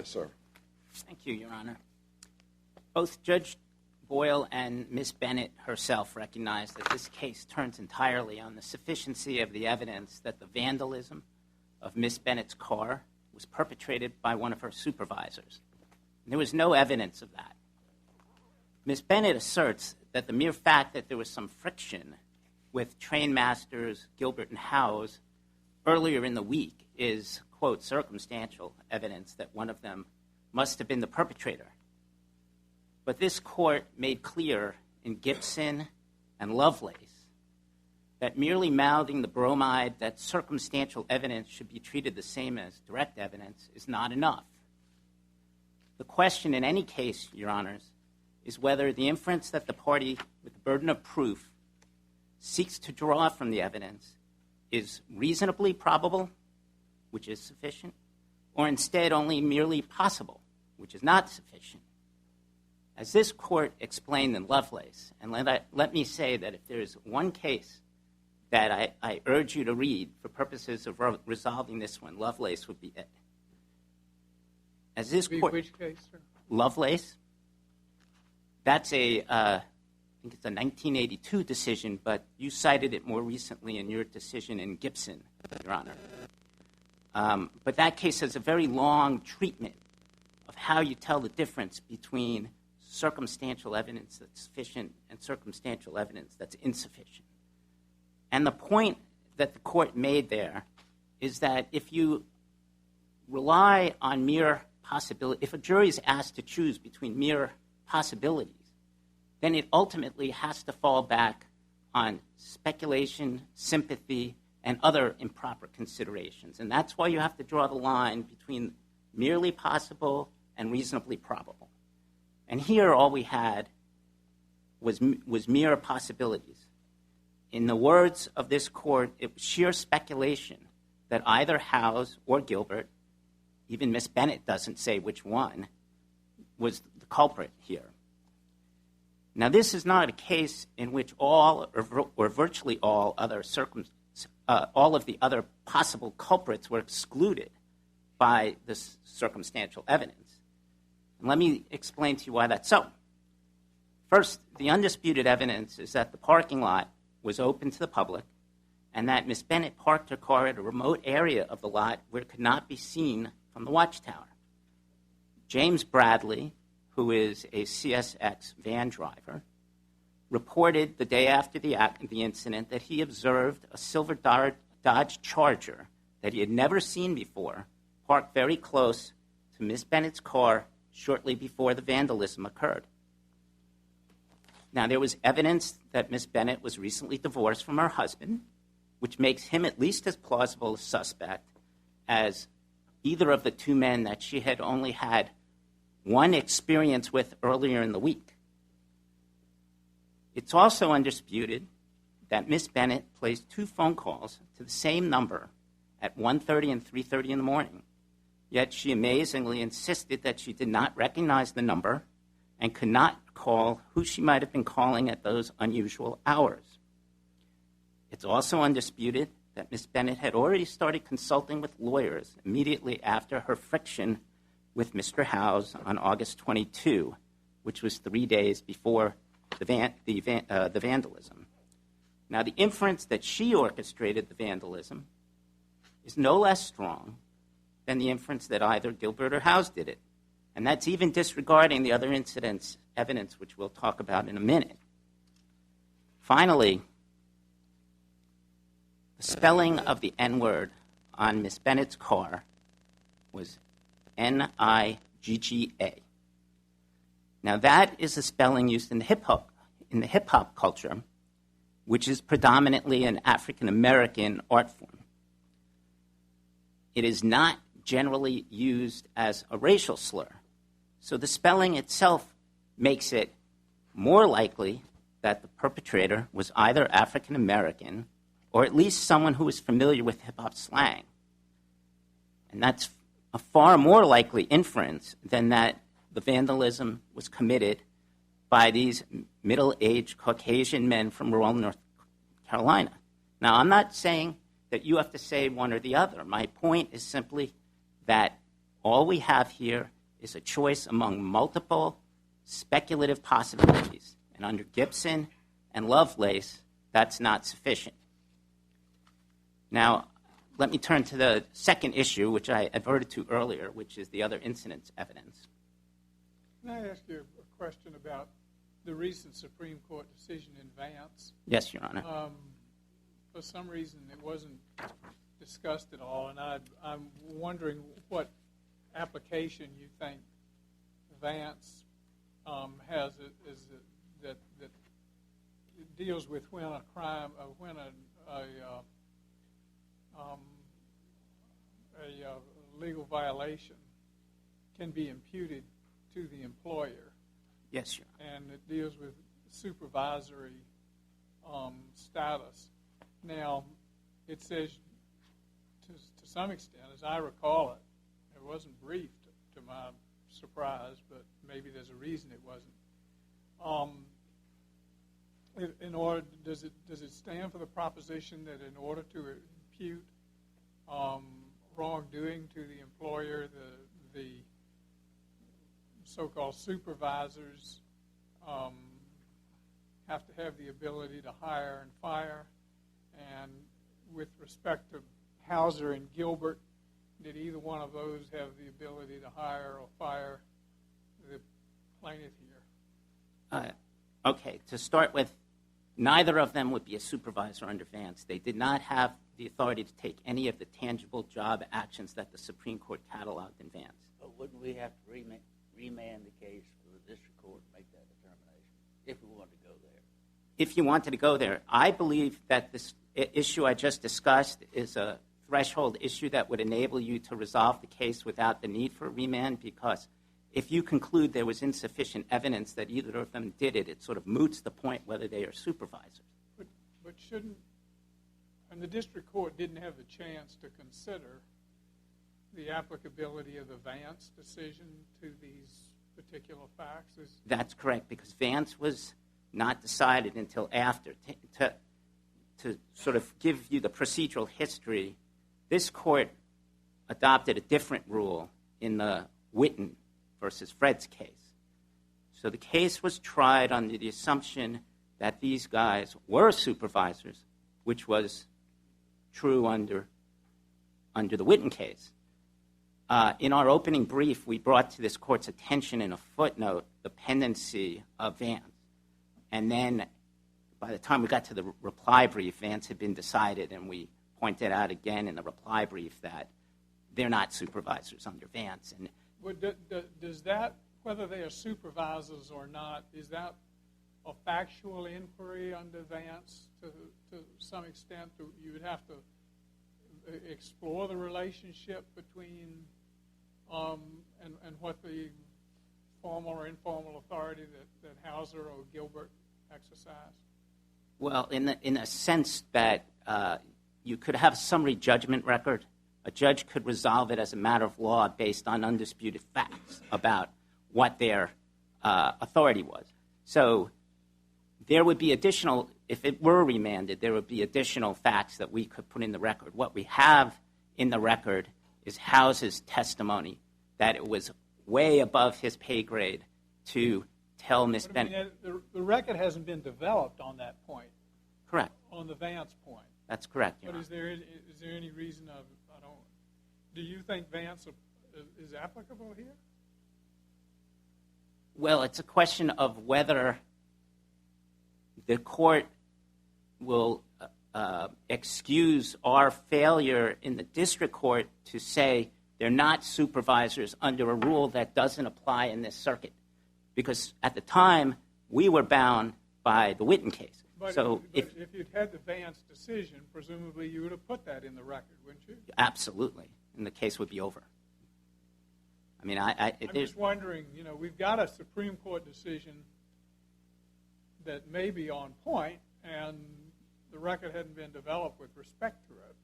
Yes, sir. Thank you, Your Honor. Both Judge Boyle and Ms. Bennett herself recognize that this case turns entirely on the sufficiency of the evidence that the vandalism of Ms. Bennett's car was perpetrated by one of her supervisors. And there was no evidence of that. Ms. Bennett asserts that the mere fact that there was some friction with train masters Gilbert and Howes earlier in the week is, quote, circumstantial evidence that one of them must have been the perpetrator. But this court made clear in Gibson and Lovelace that merely mouthing the bromide that circumstantial evidence should be treated the same as direct evidence is not enough. The question in any case, Your Honors, is whether the inference that the party with the burden of proof seeks to draw from the evidence is reasonably probable, which is sufficient, or instead only merely possible, which is not sufficient. As this court explained in Lovelace, and let me say that if there is one case that I urge you to read for purposes of resolving this one, Lovelace would be it. As this court, which case, sir? Lovelace. That's I think it's a 1982 decision, but you cited it more recently in your decision in Gibson, Your Honor. But that case has a very long treatment of how you tell the difference between circumstantial evidence that's sufficient and circumstantial evidence that's insufficient. And the point that the court made there is that if you rely on mere possibility, if a jury is asked to choose between mere possibilities, then it ultimately has to fall back on speculation, sympathy, and other improper considerations. And that's why you have to draw the line between merely possible and reasonably probable. And here all we had was mere possibilities. In the words of this court, it was sheer speculation that either Howes or Gilbert, even Miss Bennett doesn't say which one, was the culprit here. Now, this is not a case in which all or virtually all all of the other possible culprits were excluded by this circumstantial evidence. And let me explain to you why that's so. First, the undisputed evidence is that the parking lot was open to the public and that Miss Bennett parked her car at a remote area of the lot where it could not be seen from the watchtower. James Bradley, who is a CSX van driver, reported the day after the incident that he observed a silver Dodge Charger that he had never seen before parked very close to Miss Bennett's car shortly before the vandalism occurred. Now, there was evidence that Miss Bennett was recently divorced from her husband, which makes him at least as plausible a suspect as either of the two men that she had only had one experience with earlier in the week. It's also undisputed that Miss Bennett placed 2 phone calls to the same number at 1:30 and 3:30 in the morning, yet she amazingly insisted that she did not recognize the number and could not call who she might have been calling at those unusual hours. It's also undisputed that Miss Bennett had already started consulting with lawyers immediately after her friction with Mr. Howes on August 22, which was 3 days before the vandalism. Now, the inference that she orchestrated the vandalism is no less strong than the inference that either Gilbert or Howes did it. And that's even disregarding the other incidents' evidence, which we'll talk about in a minute. Finally, the spelling of the N-word on Miss Bennett's car was N-I-G-G-A. Now, that is a spelling used in the hip-hop culture, which is predominantly an African-American art form. It is not generally used as a racial slur. So the spelling itself makes it more likely that the perpetrator was either African-American or at least someone who was familiar with hip-hop slang. And that's a far more likely inference than that the vandalism was committed by these middle-aged Caucasian men from rural North Carolina. Now, I'm not saying that you have to say one or the other. My point is simply that all we have here is a choice among multiple speculative possibilities. And under Gibson and Lovelace, that's not sufficient. Now, let me turn to the second issue, which I adverted to earlier, which is the other incidents evidence. Can I ask you a question about the recent Supreme Court decision in Vance? Yes, Your Honor. For some reason, it wasn't discussed at all, and I'm wondering what application you think Vance has that deals with when a crime, when a legal violation can be imputed to the employer. Yes, Your Honor. And it deals with supervisory status. Now, it says, to some extent, as I recall it, it wasn't briefed to my surprise, but maybe there's a reason it wasn't. In order, does it stand for the proposition that in order to impute wrongdoing to the employer, the so-called supervisors have to have the ability to hire and fire? And with respect to Hauser and Gilbert, did either one of those have the ability to hire or fire the plaintiff here? Okay, to start with, neither of them would be a supervisor under Vance. They did not have the authority to take any of the tangible job actions that the Supreme Court cataloged in Vance. But wouldn't we have to remand the case for the district court to make that determination if we wanted to go there? If you wanted to go there, I believe that this issue I just discussed is a threshold issue that would enable you to resolve the case without the need for a remand, because if you conclude there was insufficient evidence that either of them did it, it sort of moots the point whether they are supervisors. But shouldn't, and the district court didn't have the chance to consider the applicability of the Vance decision to these particular facts? That's correct, because Vance was not decided until after. To sort of give you the procedural history, this court adopted a different rule in the Witten versus Fred's case. So the case was tried under the assumption that these guys were supervisors, which was true under the Witten case. In our opening brief, we brought to this court's attention in a footnote the pendency of Vance. And then by the time we got to the reply brief, Vance had been decided, and we pointed out again in the reply brief that they're not supervisors under Vance. And does that, whether they are supervisors or not, is that a factual inquiry under Vance to some extent? You would have to explore the relationship between and what the formal or informal authority that Hauser or Gilbert exercised? Well, in a sense that you could have a summary judgment record. A judge could resolve it as a matter of law based on undisputed facts about what their authority was. So there would be additional, if it were remanded, there would be additional facts that we could put in the record. What we have in the record is Hauser's testimony that it was way above his pay grade to tell Ms. Bennett. The record hasn't been developed on that point. Correct. On the Vance point. That's correct, Your But Honor. is there any reason do you think Vance is applicable here? Well, it's a question of whether the court will excuse our failure in the district court to say they're not supervisors under a rule that doesn't apply in this circuit. Because at the time, we were bound by the Witten case. But if you'd had the Vance decision, presumably you would have put that in the record, wouldn't you? Absolutely. And the case would be over. I mean, I'm just wondering, we've got a Supreme Court decision that may be on point, and the record hadn't been developed with respect to it.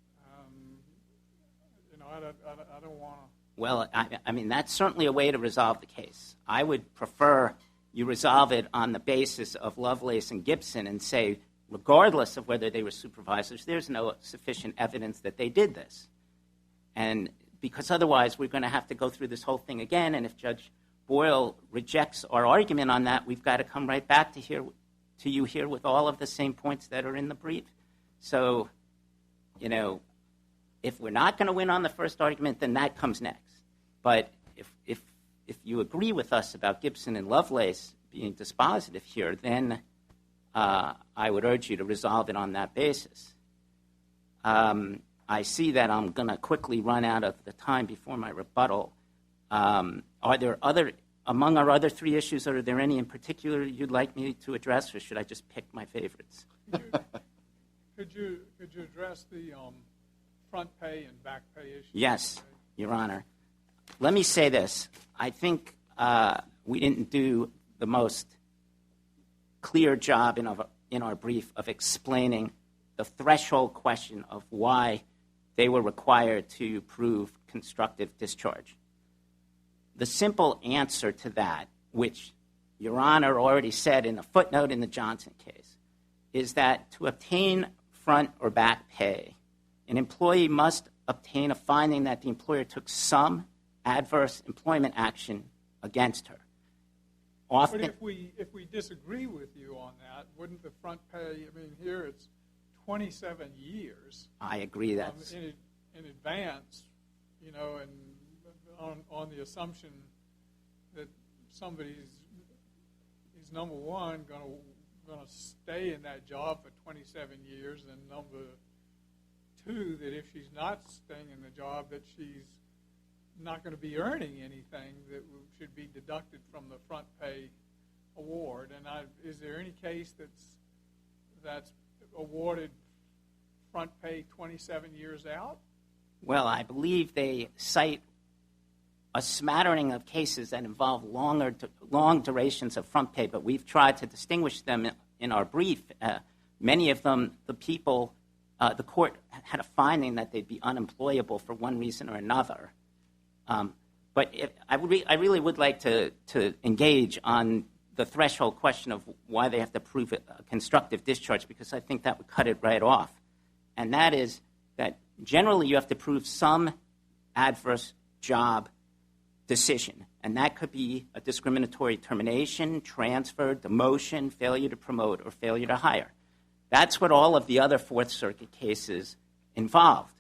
I don't want to. Well, I mean, that's certainly a way to resolve the case. I would prefer you resolve it on the basis of Lovelace and Gibson and say, regardless of whether they were supervisors, there's no sufficient evidence that they did this. And because otherwise we're going to have to go through this whole thing again, and if Judge Boyle rejects our argument on that, we've got to come right back to you here with all of the same points that are in the brief. So, if we're not going to win on the first argument, then that comes next. But if you agree with us about Gibson and Lovelace being dispositive here, then I would urge you to resolve it on that basis. I see that I'm going to quickly run out of the time before my rebuttal. Are there among our other three issues, are there any in particular you'd like me to address, or should I just pick my favorites? Could you address the front pay and back pay issues? Yes, Your Honor. Let me say this. I think we didn't do the most clear job in our brief of explaining the threshold question of why they were required to prove constructive discharge. The simple answer to that, which Your Honor already said in a footnote in the Johnson case, is that to obtain front or back pay, an employee must obtain a finding that the employer took some adverse employment action against her. Often, but if we disagree with you on that, wouldn't the front pay, here it's 27 years. I agree that's in advance, and on the assumption that somebody is number one going to stay in that job for 27 years, and number two, that if she's not staying in the job, that she's not going to be earning anything that should be deducted from the front pay award. And is there any case that's awarded front pay 27 years out? Well, I believe they cite a smattering of cases that involve long durations of front pay, but we've tried to distinguish them in our brief. Many of them, the court had a finding that they'd be unemployable for one reason or another. But I really would like to engage on the threshold question of why they have to prove a constructive discharge, because I think that would cut it right off. And that is that generally you have to prove some adverse job decision. And that could be a discriminatory termination, transfer, demotion, failure to promote, or failure to hire. That's what all of the other Fourth Circuit cases involved.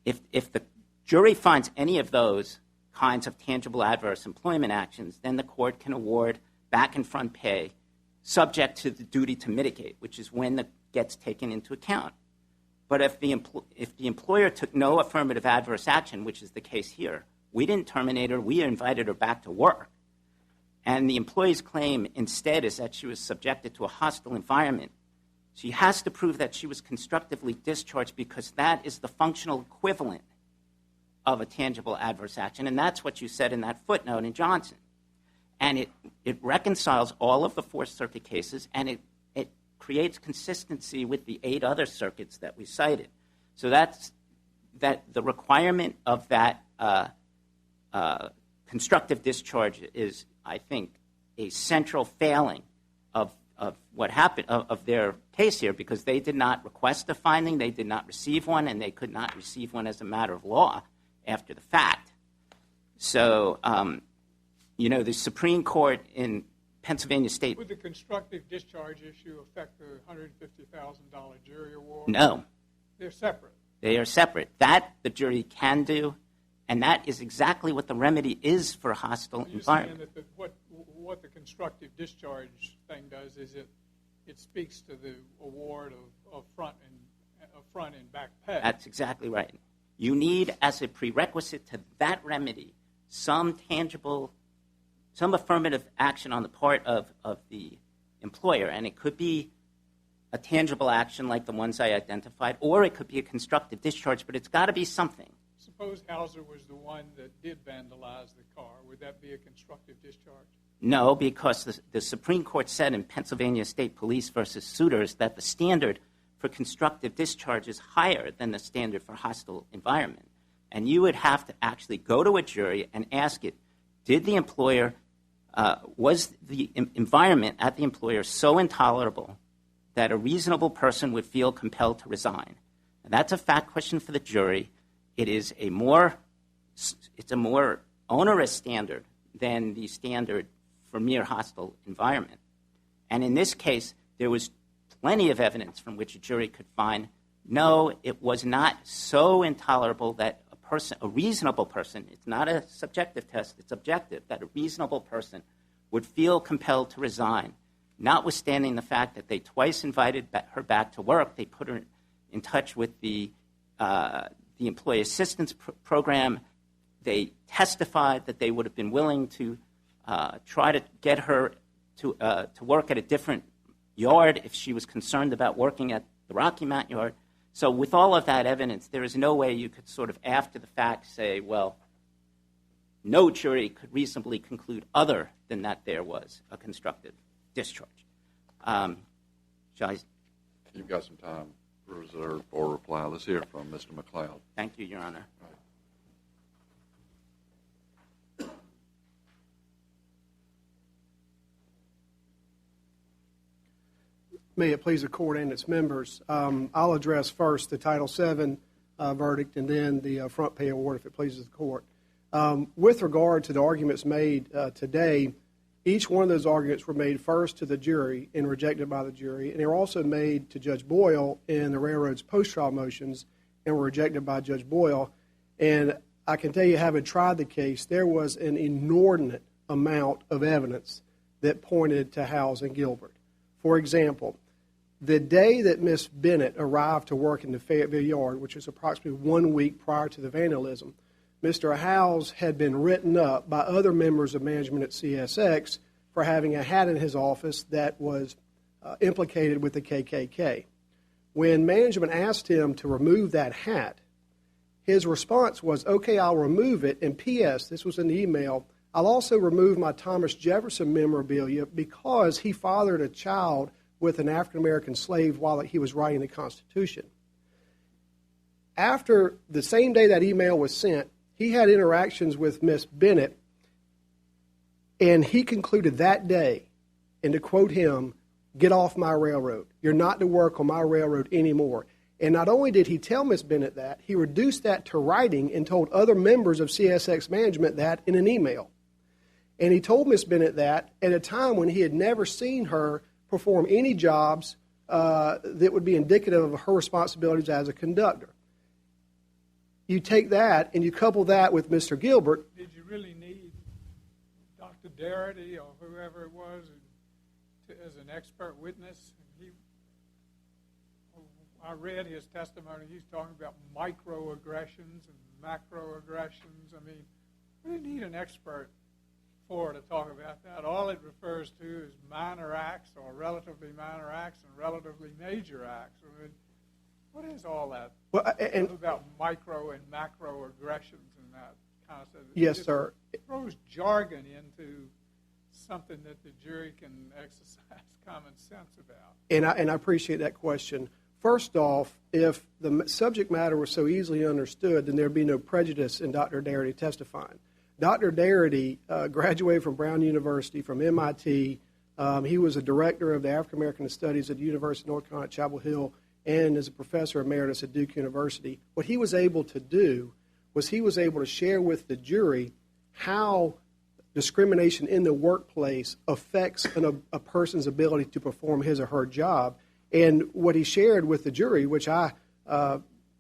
If the jury finds any of those kinds of tangible adverse employment actions, then the court can award back and front pay subject to the duty to mitigate, which is when that gets taken into account. But if the employer took no affirmative adverse action, which is the case here, we didn't terminate her, we invited her back to work. And the employee's claim instead is that she was subjected to a hostile environment. She has to prove that she was constructively discharged, because that is the functional equivalent of a tangible adverse action. And that's what you said in that footnote in Johnson. And it reconciles all of the Fourth Circuit cases, and it creates consistency with the 8 other circuits that we cited. So that the requirement of that constructive discharge is, I think, a central failing of what happened, of their case here, because they did not request a finding, they did not receive one, and they could not receive one as a matter of law after the fact. So, the Supreme Court in Pennsylvania State... Would the constructive discharge issue affect the $150,000 jury award? No. They're separate. They are separate. That the jury can do, and that is exactly what the remedy is for a hostile environment. You're saying that what the constructive discharge thing does is it speaks to the award of front and back pay. That's exactly right. You need, as a prerequisite to that remedy, some affirmative action on the part of the employer. And it could be a tangible action like the ones I identified, or it could be a constructive discharge, but it's got to be something. Suppose Hauser was the one that did vandalize the car. Would that be a constructive discharge? No, because the Supreme Court said in Pennsylvania State Police versus Suitors that the standard for constructive discharge is higher than the standard for hostile environment. And you would have to actually go to a jury and ask it, did the employer, was the environment at the employer so intolerable that a reasonable person would feel compelled to resign? And that's a fact question for the jury. it's a more onerous standard than the standard for mere hostile environment. And in this case, there was plenty of evidence from which a jury could find, no, it was not so intolerable that a reasonable person, it's not a subjective test, it's objective, that a reasonable person would feel compelled to resign, notwithstanding the fact that they twice invited her back to work. They put her in touch with the employee assistance program. They testified that they would have been willing to try to get her to work at a different yard if she was concerned about working at the Rocky Mount yard. So with all of that evidence, there is no way you could sort of after the fact say, well, no jury could reasonably conclude other than that there was a constructive discharge. Shall I? You've got some time reserved for reply. Let's hear from Mr. McLeod. Thank you, Your Honor. May it please the court and its members. I'll address first the Title VII verdict and then the front pay award if it pleases the court. With regard to the arguments made today, each one of those arguments were made first to the jury and rejected by the jury, and they were also made to Judge Boyle in the railroad's post-trial motions and were rejected by Judge Boyle. And I can tell you, having tried the case, there was an inordinate amount of evidence that pointed to Howes and Gilbert. For example, the day that Miss Bennett arrived to work in the Fayetteville yard, which was approximately 1 week prior to the vandalism, Mr. Howes had been written up by other members of management at CSX for having a hat in his office that was implicated with the KKK. When management asked him to remove that hat, his response was, okay, I'll remove it, and P.S., this was in the email, I'll also remove my Thomas Jefferson memorabilia because he fathered a child with an African-American slave while he was writing the Constitution. After the same day that email was sent, he had interactions with Miss Bennett, and he concluded that day, and to quote him, get off my railroad. You're not to work on my railroad anymore. And not only did he tell Miss Bennett that, he reduced that to writing and told other members of CSX management that in an email. And he told Miss Bennett that at a time when he had never seen her perform any jobs that would be indicative of her responsibilities as a conductor. You take that and you couple that with Mr. Gilbert. Did you really need Dr. Darity or whoever it was as an expert witness? I read his testimony. He's talking about microaggressions and macroaggressions. I mean, we didn't need an expert to talk about that. All it refers to is minor acts or relatively minor acts and relatively major acts. I mean, what is all that about micro and macro aggressions and that kind of stuff? Yes, sir. It throws jargon into something that the jury can exercise common sense about. And I appreciate that question. First off, if the subject matter was so easily understood, then there would be no prejudice in Dr. Darity testifying. Dr. Darity graduated from Brown University, from MIT. He was a director of the African American Studies at the University of North Carolina at Chapel Hill and is a professor emeritus at Duke University. What he was able to do was he was able to share with the jury how discrimination in the workplace affects a person's ability to perform his or her job. And what he shared with the jury, which I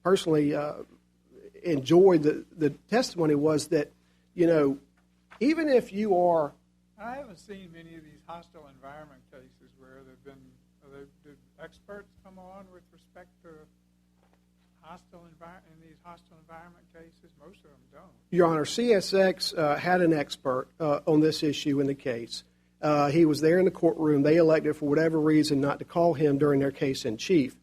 personally enjoyed the testimony, was that, you know, even if you are... I haven't seen many of these hostile environment cases where did experts come on with respect to in these hostile environment cases? Most of them don't. Your Honor, CSX had an expert on this issue in the case. He was there in the courtroom. They elected, for whatever reason, not to call him during their case in chief.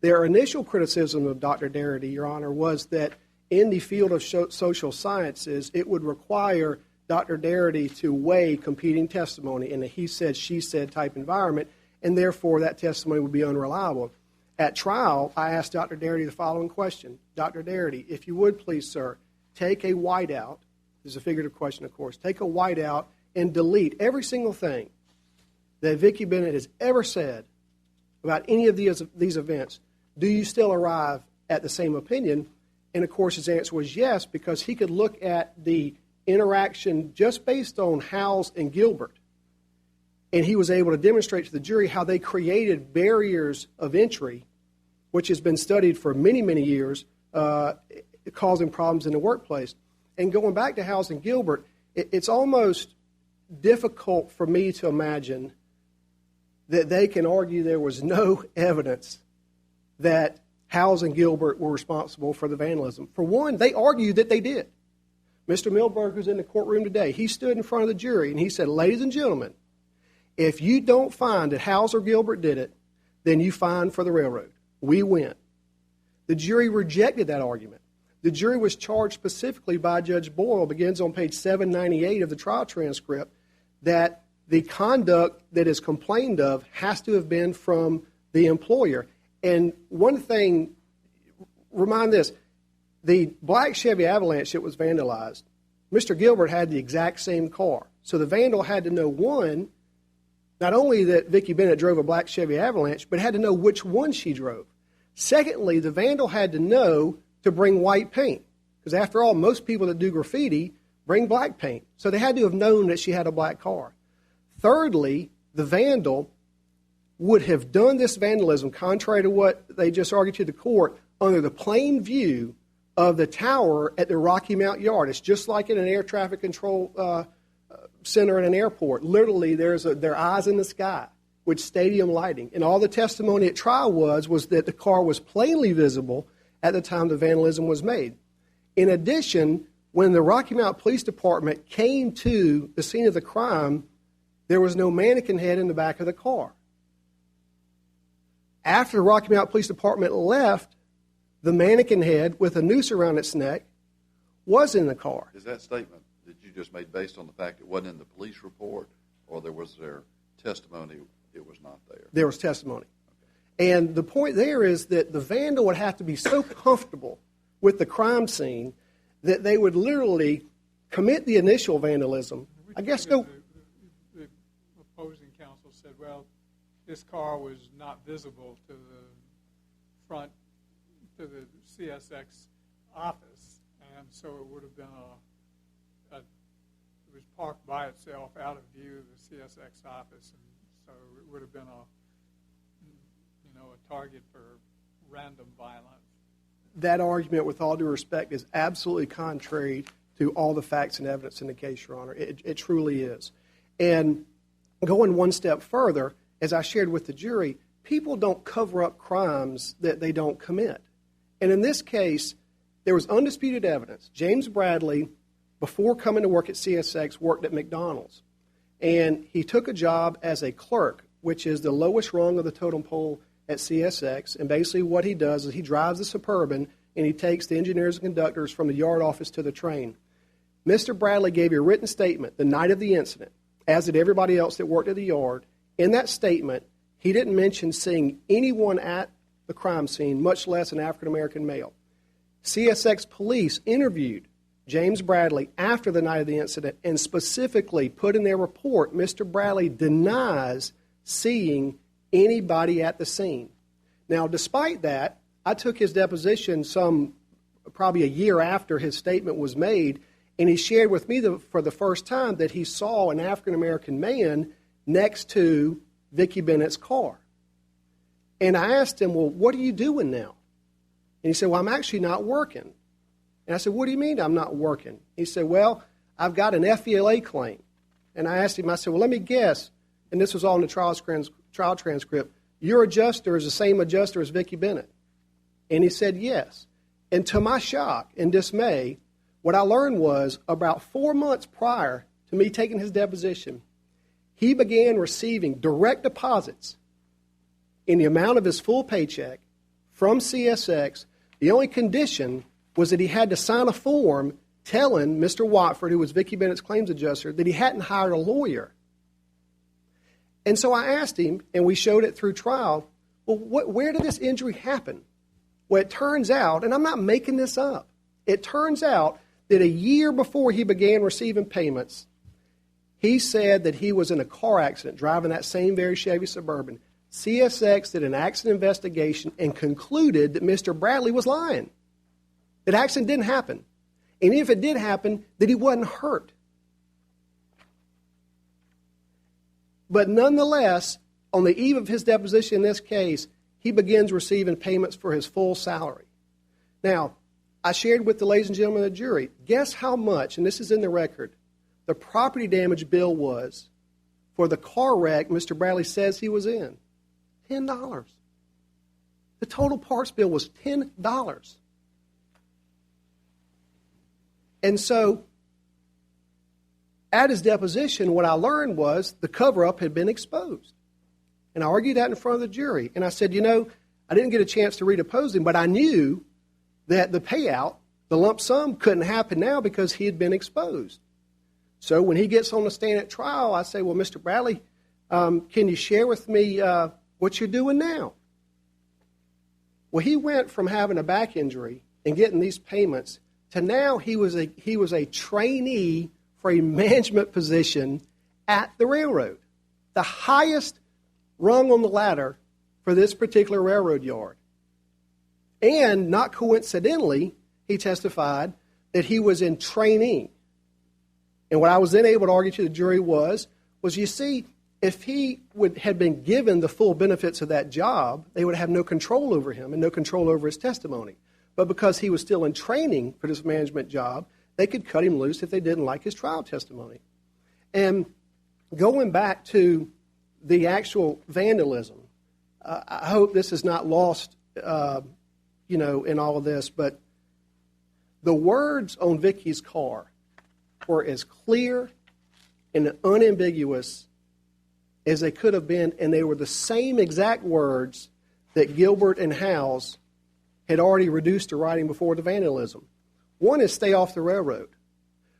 Their initial criticism of Dr. Darity, Your Honor, was that in the field of social sciences, it would require Dr. Darity to weigh competing testimony in a he said, she said type environment, and therefore that testimony would be unreliable. At trial, I asked Dr. Darity the following question. Dr. Darity, if you would please, sir, take a whiteout. This is a figurative question, of course. Take a whiteout and delete every single thing that Vicky Bennett has ever said about any of these events. Do you still arrive at the same opinion? And, of course, his answer was yes, because he could look at the interaction just based on Howes and Gilbert. And he was able to demonstrate to the jury how they created barriers of entry, which has been studied for many, many years, causing problems in the workplace. And going back to Howes and Gilbert, it's almost difficult for me to imagine that they can argue there was no evidence that Howes and Gilbert were responsible for the vandalism. For one, they argued that they did. Mr. Milberg, who's in the courtroom today, he stood in front of the jury and he said, ladies and gentlemen, if you don't find that Howes or Gilbert did it, then you fine for the railroad. We win. The jury rejected that argument. The jury was charged specifically by Judge Boyle, begins on page 798 of the trial transcript, that the conduct that is complained of has to have been from the employer. And one thing, remind this, the black Chevy Avalanche that was vandalized, Mr. Gilbert had the exact same car. So the vandal had to know, one, not only that Vicky Bennett drove a black Chevy Avalanche, but had to know which one she drove. Secondly, the vandal had to know to bring white paint, because after all, most people that do graffiti bring black paint. So they had to have known that she had a black car. Thirdly, the vandal would have done this vandalism, contrary to what they just argued to the court, under the plain view of the tower at the Rocky Mount Yard. It's just like in an air traffic control center in an airport. Literally, their eyes in the sky with stadium lighting. And all the testimony at trial was that the car was plainly visible at the time the vandalism was made. In addition, when the Rocky Mount Police Department came to the scene of the crime, there was no mannequin head in the back of the car. After the Rocky Mount Police Department left, the mannequin head with a noose around its neck was in the car. Is that statement that you just made based on the fact it wasn't in the police report, or was there testimony it was not there? There was testimony. Okay. And the point there is that the vandal would have to be so comfortable with the crime scene that they would literally commit the initial vandalism. I guess the opposing counsel said, well, this car was not visible to the front, to the CSX office, and so it would have been it was parked by itself out of view of the CSX office, and so it would have been a target for random violence. That argument, with all due respect, is absolutely contrary to all the facts and evidence in the case, Your Honor. It truly is. And going one step further, as I shared with the jury, people don't cover up crimes that they don't commit. And in this case, there was undisputed evidence. James Bradley, before coming to work at CSX, worked at McDonald's. And he took a job as a clerk, which is the lowest rung of the totem pole at CSX. And basically what he does is he drives the Suburban and he takes the engineers and conductors from the yard office to the train. Mr. Bradley gave a written statement the night of the incident, as did everybody else that worked at the yard. In that statement, he didn't mention seeing anyone at the crime scene, much less an African-American male. CSX police interviewed James Bradley after the night of the incident and specifically put in their report, Mr. Bradley denies seeing anybody at the scene. Now, despite that, I took his deposition probably a year after his statement was made, and he shared with me for the first time that he saw an African-American man next to Vicky Bennett's car. And I asked him, well, what are you doing now? And he said, well, I'm actually not working. And I said, what do you mean I'm not working? He said, well, I've got an FELA claim. And I asked him, I said, well, let me guess, and this was all in the trial transcript, your adjuster is the same adjuster as Vicky Bennett. And he said, yes. And to my shock and dismay, what I learned was about 4 months prior to me taking his deposition, he began receiving direct deposits in the amount of his full paycheck from CSX. The only condition was that he had to sign a form telling Mr. Watford, who was Vicky Bennett's claims adjuster, that he hadn't hired a lawyer. And so I asked him, and we showed it through trial, well, where did this injury happen? Well, it turns out, and I'm not making this up, it turns out that a year before he began receiving payments, he said that he was in a car accident driving that same very Chevy Suburban. CSX did an accident investigation and concluded that Mr. Bradley was lying. that accident didn't happen. And if it did happen, that he wasn't hurt. But nonetheless, on the eve of his deposition in this case, he begins receiving payments for his full salary. Now, I shared with the ladies and gentlemen of the jury, guess how much, and this is in the record, the property damage bill was for the car wreck Mr. Bradley says he was in? $10. The total parts bill was $10. And so, at his deposition, what I learned was the cover-up had been exposed. And I argued that in front of the jury. And I said, I didn't get a chance to redepose him, but I knew that the payout, the lump sum, couldn't happen now because he had been exposed. So when he gets on the stand at trial, I say, well, Mr. Bradley, can you share with me what you're doing now? Well, he went from having a back injury and getting these payments to now he was a trainee for a management position at the railroad, the highest rung on the ladder for this particular railroad yard. And not coincidentally, he testified that he was in training. And what I was then able to argue to the jury was you see, if he had been given the full benefits of that job, they would have no control over him and no control over his testimony. But because he was still in training for this management job, they could cut him loose if they didn't like his trial testimony. And going back to the actual vandalism, I hope this is not lost, in all of this, but the words on Vicky's car were as clear and unambiguous as they could have been, and they were the same exact words that Gilbert and Howes had already reduced to writing before the vandalism. One is stay off the railroad.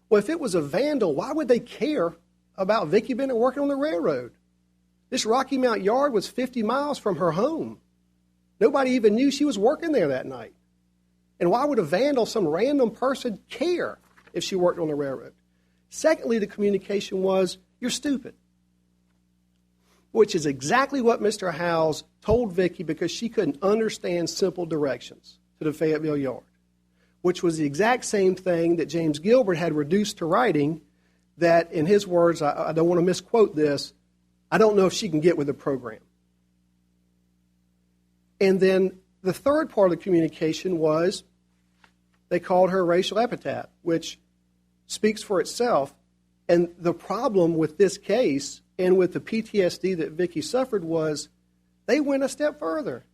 Well, if it was a vandal, why would they care about Vicky Bennett working on the railroad? This Rocky Mount yard was 50 miles from her home. Nobody even knew she was working there that night. And why would a vandal, some random person, care if she worked on the railroad? Secondly, the communication was, you're stupid, which is exactly what Mr. Howes told Vicky because she couldn't understand simple directions to the Fayetteville yard, which was the exact same thing that James Gilbert had reduced to writing that, in his words, I don't want to misquote this, I don't know if she can get with the program. And then the third part of the communication was they called her a racial epithet, which speaks for itself. And the problem with this case and with the PTSD that Vicky suffered was they went a step further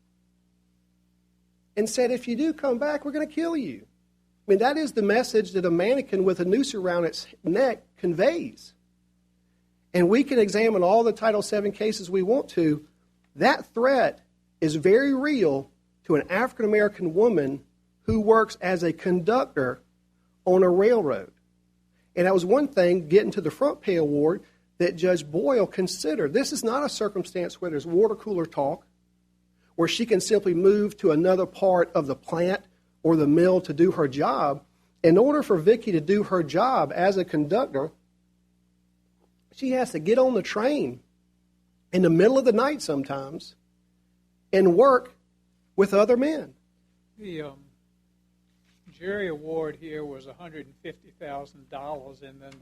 and said, if you do come back, we're going to kill you. I mean, that is the message that a mannequin with a noose around its neck conveys. And we can examine all the Title VII cases we want to. That threat is very real to an African-American woman who works as a conductor on a railroad. And that was one thing, getting to the front pay award, that Judge Boyle considered. This is not a circumstance where there's water cooler talk, where she can simply move to another part of the plant or the mill to do her job. In order for Vicky to do her job as a conductor, she has to get on the train in the middle of the night sometimes and work with other men. The jury award here was $150,000, and then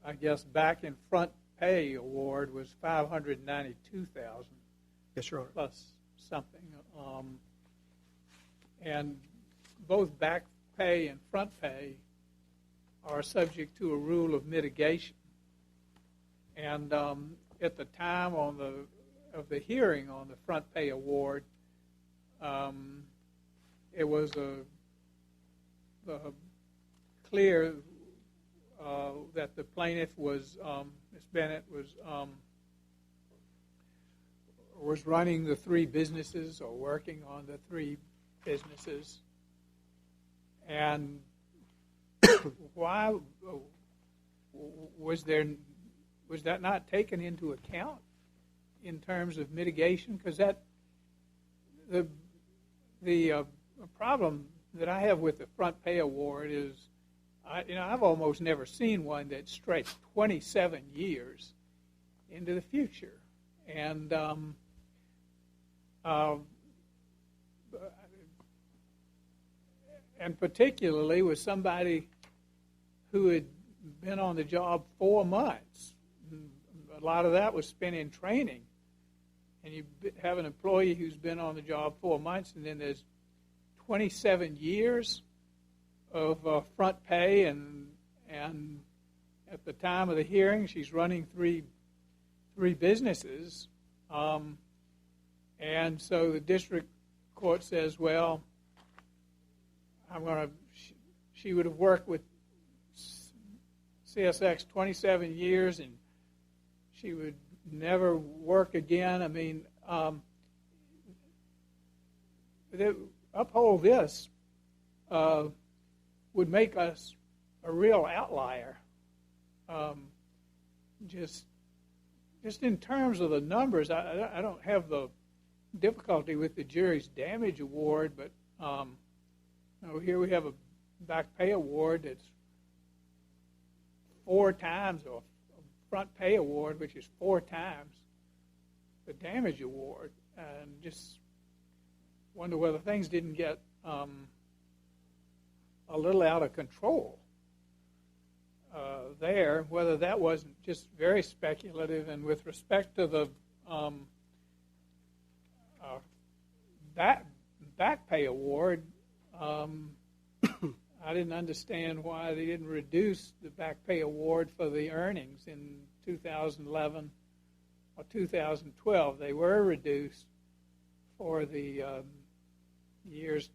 I guess back in front pay award was $592,000. Yes, Your Honor. Plus something. And both back pay and front pay are subject to a rule of mitigation. And at the time of the hearing on the front pay award, it was clear that the plaintiff was, Ms. Bennett, was running the three businesses or working on the three businesses. And why was that not taken into account in terms of mitigation? Because the problem that I have with the front pay award is, I've almost never seen one that stretched 27 years into the future, and and particularly with somebody who had been on the job 4 months. A lot of that was spent in training. And you have an employee who's been on the job 4 months, and then there's 27 years of front pay, and at the time of the hearing, she's running three businesses. And so the district court says, well, she would have worked with CSX 27 years, and she would never work again. I mean, uphold this would make us a real outlier. Just in terms of the numbers, I don't have the difficulty with the jury's damage award, but here we have a back pay award that's 4 times, or a front pay award, which is 4 times the damage award, and just wonder whether things didn't get a little out of control there, whether that wasn't just very speculative. And with respect to the back pay award, I didn't understand why they didn't reduce the back pay award for the earnings in 2011 or 2012. They were reduced for the years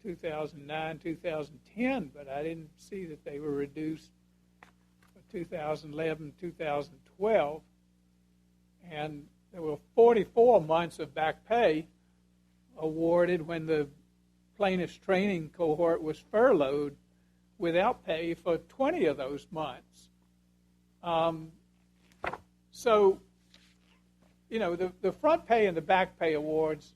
2009, 2010, but I didn't see that they were reduced for 2011, 2012. And there were 44 months of back pay awarded when the plaintiff's training cohort was furloughed without pay for 20 of those months. So, the front pay and the back pay awards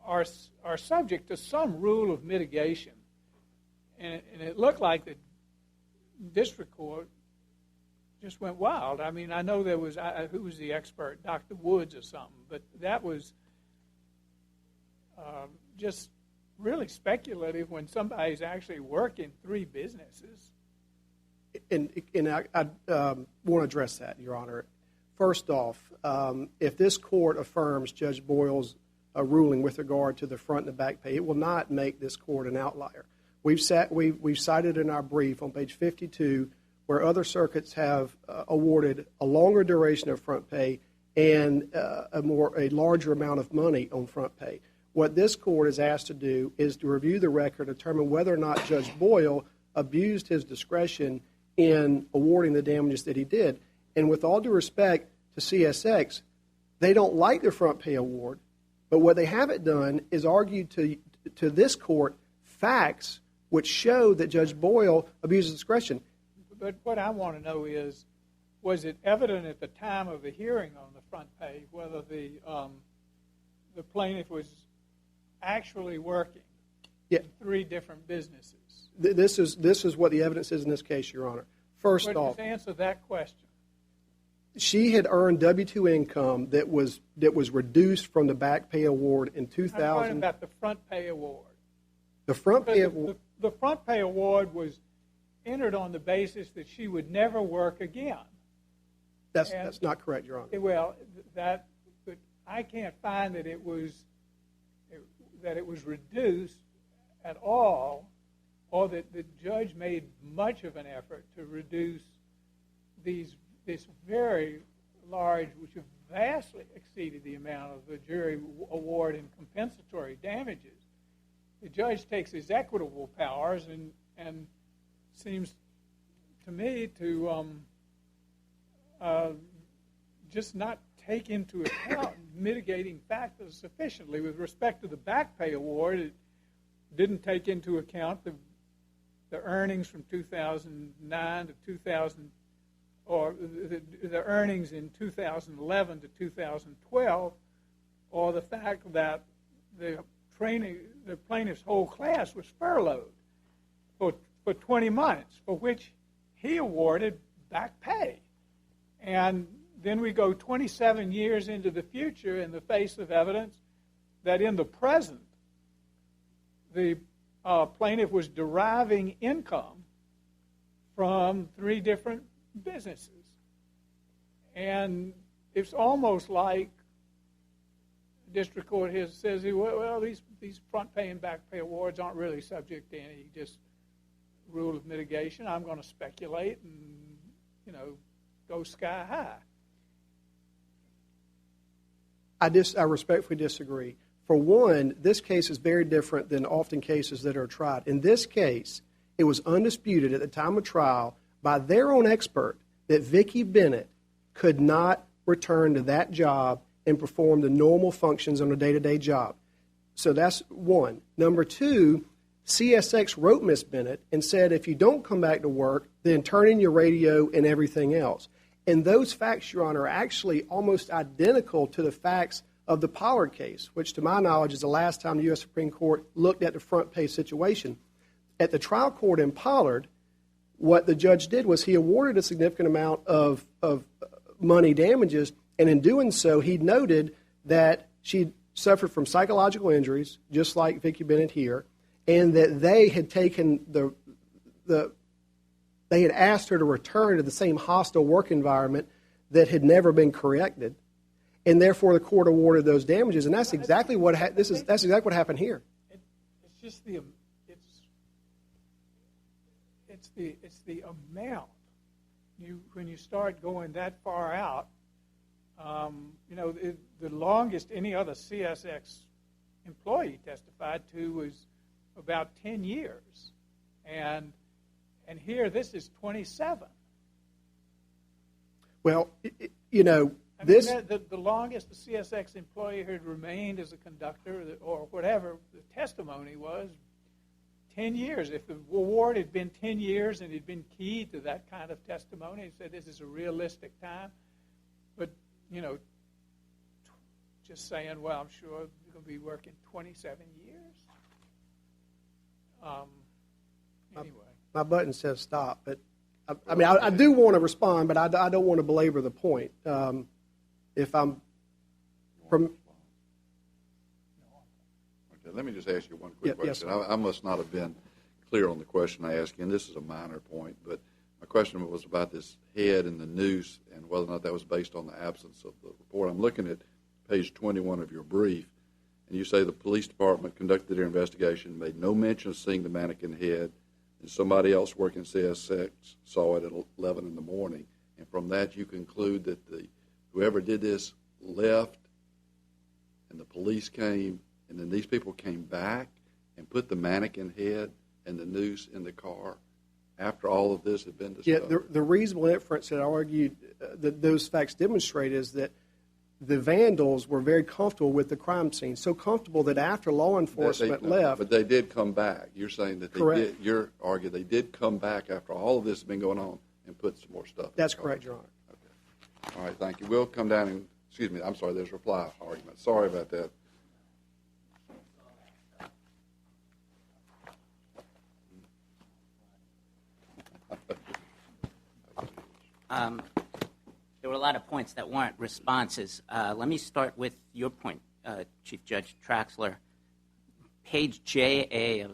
are subject to some rule of mitigation. And it looked like the district court just went wild. I mean, I know there was, who was the expert, Dr. Woods or something, but that was just really speculative when somebody's actually working 3 businesses. And I want to address that, Your Honor. First off, if this court affirms Judge Boyle's ruling with regard to the front and the back pay, it will not make this court an outlier. We've cited in our brief on page 52 where other circuits have awarded a longer duration of front pay and a larger amount of money on front pay. What this court is asked to do is to review the record, determine whether or not Judge Boyle abused his discretion in awarding the damages that he did. And with all due respect to CSX, they don't like the front pay award, but what they haven't done is argued to this court facts which show that Judge Boyle abused discretion. But what I want to know is, was it evident at the time of the hearing on the front pay whether the plaintiff was actually working in 3 different businesses? This is what the evidence is in this case, Your Honor. First off, just answer that question. She had earned W-2 income that was reduced from the back pay award in 2000. I'm talking about the front pay award. The front pay award. The front pay award was entered on the basis that she would never work again. That's not correct, Your Honor. Well, but I can't find that it was reduced at all, or that the judge made much of an effort to reduce this very large, which have vastly exceeded the amount of the jury award in compensatory damages. The judge takes his equitable powers and seems to me to just not take into account mitigating factors sufficiently. With respect to the back pay award, it didn't take into account the earnings from 2009 to 2000, or the earnings in 2011 to 2012, or the fact that the plaintiff's whole class was furloughed for 20 months, for which he awarded back pay. And then we go 27 years into the future in the face of evidence that in the present, the plaintiff was deriving income from 3 different businesses. And it's almost like the district court here says, well, these front pay and back pay awards aren't really subject to any just rule of mitigation. I'm going to speculate and, go sky high. I respectfully disagree. For one, this case is very different than often cases that are tried. In this case, it was undisputed at the time of trial by their own expert that Vicky Bennett could not return to that job and perform the normal functions on a day-to-day job. So that's one. Number two, CSX wrote Miss Bennett and said, if you don't come back to work, then turn in your radio and everything else. And those facts, Your Honor, are actually almost identical to the facts of the Pollard case, which to my knowledge is the last time the U.S. Supreme Court looked at the front pay situation. At the trial court in Pollard, what the judge did was he awarded a significant amount of money damages, and in doing so, he noted that she suffered from psychological injuries, just like Vicky Bennett here, and that they had taken they had asked her to return to the same hostile work environment that had never been corrected, and therefore the court awarded those damages, and that's exactly what that's exactly what happened here. It's just it's the amount. When you start going that far out, the longest any other CSX employee testified to was about 10 years, and here this is 27. Well, the longest the CSX employee had remained as a conductor or whatever the testimony was, 10 years. If the award had been 10 years and it had been keyed to that kind of testimony, it said this is a realistic time. But, just saying, well, I'm sure you're going to be working 27 years. Anyway. My button says stop, but I do want to respond, but I don't want to belabor the point. If I'm from. Okay, let me just ask you one quick question. Yes, I must not have been clear on the question I asked you, and this is a minor point, but my question was about this head and the noose and whether or not that was based on the absence of the report. I'm looking at page 21 of your brief, and you say the police department conducted their investigation, made no mention of seeing the mannequin head, and somebody else working CSX saw it at 11 in the morning. And from that, you conclude that whoever did this left, and the police came, and then these people came back and put the mannequin head and the noose in the car after all of this had been discovered. Yeah, the reasonable inference that I argued that those facts demonstrate is that the vandals were very comfortable with the crime scene, so comfortable that after law enforcement left. But they did come back. You're saying that they correct. did. You're arguing they did come back after all of this has been going on and put some more stuff. That's correct, Your Honor. Okay. All right. Thank you. We'll come down and. Excuse me. I'm sorry. There's a reply argument. Sorry about that. There were a lot of points that weren't responses. Let me start with your point, Chief Judge Traxler. Page JA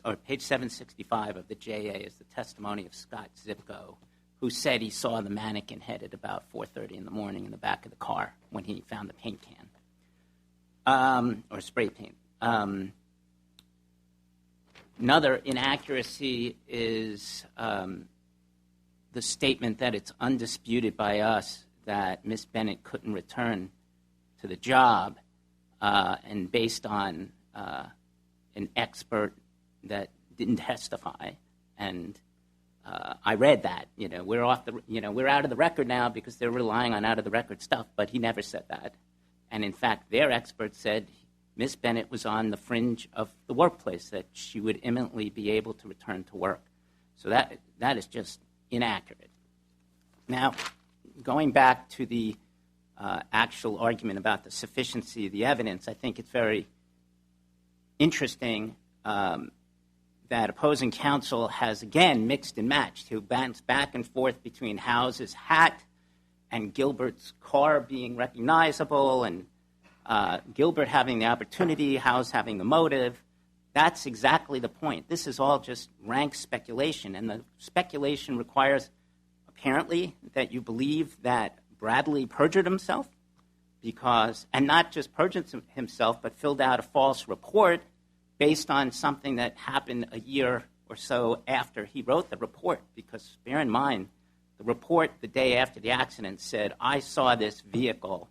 or page 765 of the JA is the testimony of Scott Zipko, who said he saw the mannequin head at about 4:30 in the morning in the back of the car when he found the paint can or spray paint. Another inaccuracy is the statement that it's undisputed by us that Ms. Bennett couldn't return to the job, and based on an expert that didn't testify. And I read that. We're out of the record now because they're relying on out of the record stuff, but he never said that. And in fact, their expert said Ms. Bennett was on the fringe of the workplace, that she would imminently be able to return to work. So that is just inaccurate. Now, going back to the actual argument about the sufficiency of the evidence, I think it's very interesting that opposing counsel has, again, mixed and matched. He bounced back and forth between House's hat and Gilbert's car being recognizable, and Gilbert having the opportunity, House having the motive. that's exactly the point. This is all just rank speculation, and the speculation requires, apparently, that you believe that Bradley perjured himself, and not just perjured himself, but filled out a false report based on something that happened a year or so after he wrote the report. Because bear in mind, the report the day after the accident said, I saw this vehicle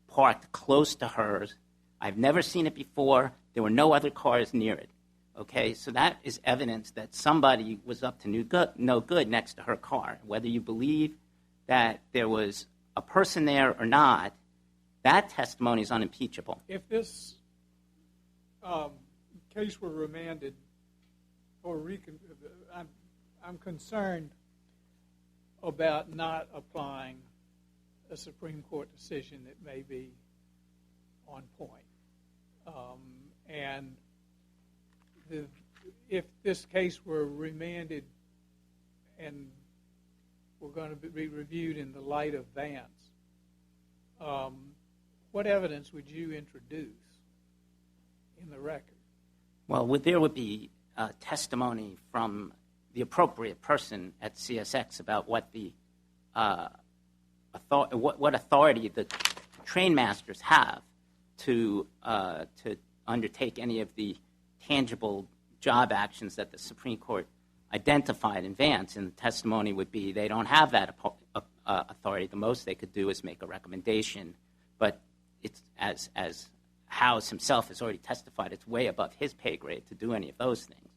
parked close to hers. I've never seen it before. There were no other cars near it. Okay, so that is evidence that somebody was up to no good next to her car. Whether you believe that there was a person there or not, that testimony is unimpeachable. If this case were remanded for I'm concerned about not applying a Supreme Court decision that may be on point. If this case were remanded and were going to be reviewed in the light of Vance, what evidence would you introduce in the record? Well, there would be testimony from the appropriate person at CSX about what the what authority the train masters have to undertake any of the tangible job actions that the Supreme Court identified in Vance. And the testimony would be they don't have that authority. The most they could do is make a recommendation. But it's as Howes himself has already testified, it's way above his pay grade to do any of those things.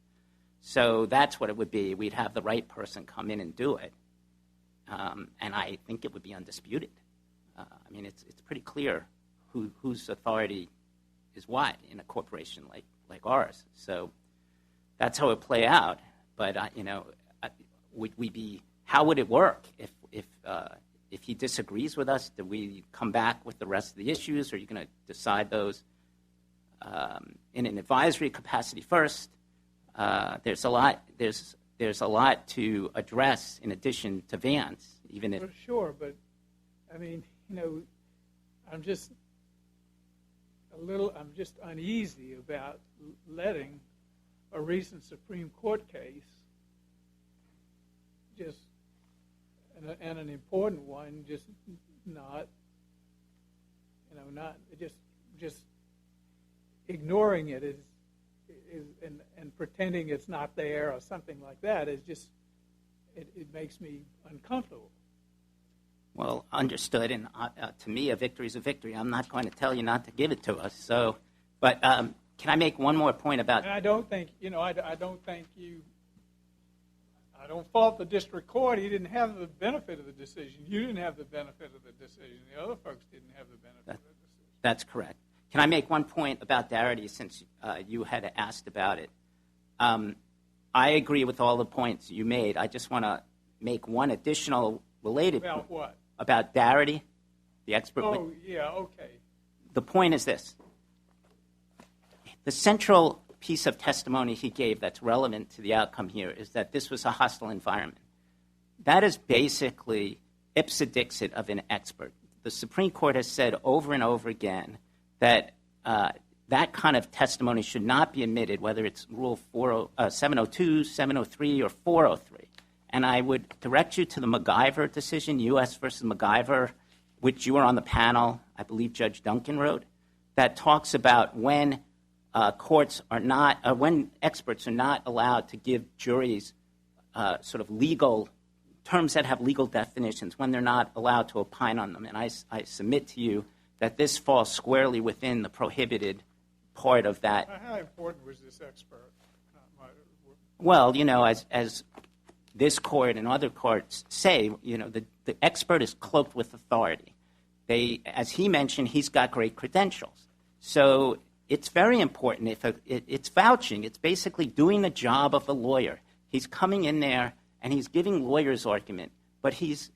So that's what it would be. We'd have the right person come in and do it. And I think it would be undisputed. It's pretty clear whose authority is what in a corporation like ours. So that's how it would play out. But would we be? How would it work if he disagrees with us? Do we come back with the rest of the issues? Or are you going to decide those in an advisory capacity first? There's a lot. There's a lot to address in addition to Vance. Even if sure, but I'm just uneasy about letting a recent Supreme Court case and an important one not ignoring it and pretending it's not there or something like that. It makes me uncomfortable. Well, understood. And to me, a victory is a victory. I'm not going to tell you not to give it to us. So, but can I make one more point about? And I don't fault the district court. He didn't have the benefit of the decision. You didn't have the benefit of the decision. The other folks didn't have the benefit of the decision. That's correct. Can I make one point about Darity since you had asked about it? I agree with all the points you made. I just want to make one additional related point. About what? About Darity, the expert. Oh, yeah, okay. The point is this. The central piece of testimony he gave that's relevant to the outcome here is that this was a hostile environment. That is basically ipsa dixit of an expert. The Supreme Court has said over and over again that that kind of testimony should not be admitted, whether it's Rule 702, 703, or 403. And I would direct you to the MacGyver decision, U.S. versus MacGyver, which you were on the panel, I believe Judge Duncan wrote, that talks about when when experts are not allowed to give juries sort of legal terms that have legal definitions, when they're not allowed to opine on them. And I submit to you that this falls squarely within the prohibited part of that. How important was this expert? Well, as this court and other courts say, the expert is cloaked with authority. As he mentioned, he's got great credentials. So it's very important. It's vouching. It's basically doing the job of a lawyer. He's coming in there and he's giving lawyer's argument, but he's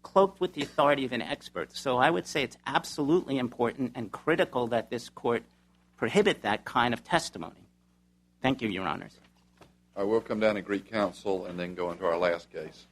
cloaked with the authority of an expert. So I would say it's absolutely important and critical that this court prohibit that kind of testimony. Thank you, Your Honors. All right, we'll come down and greet counsel and then go into our last case.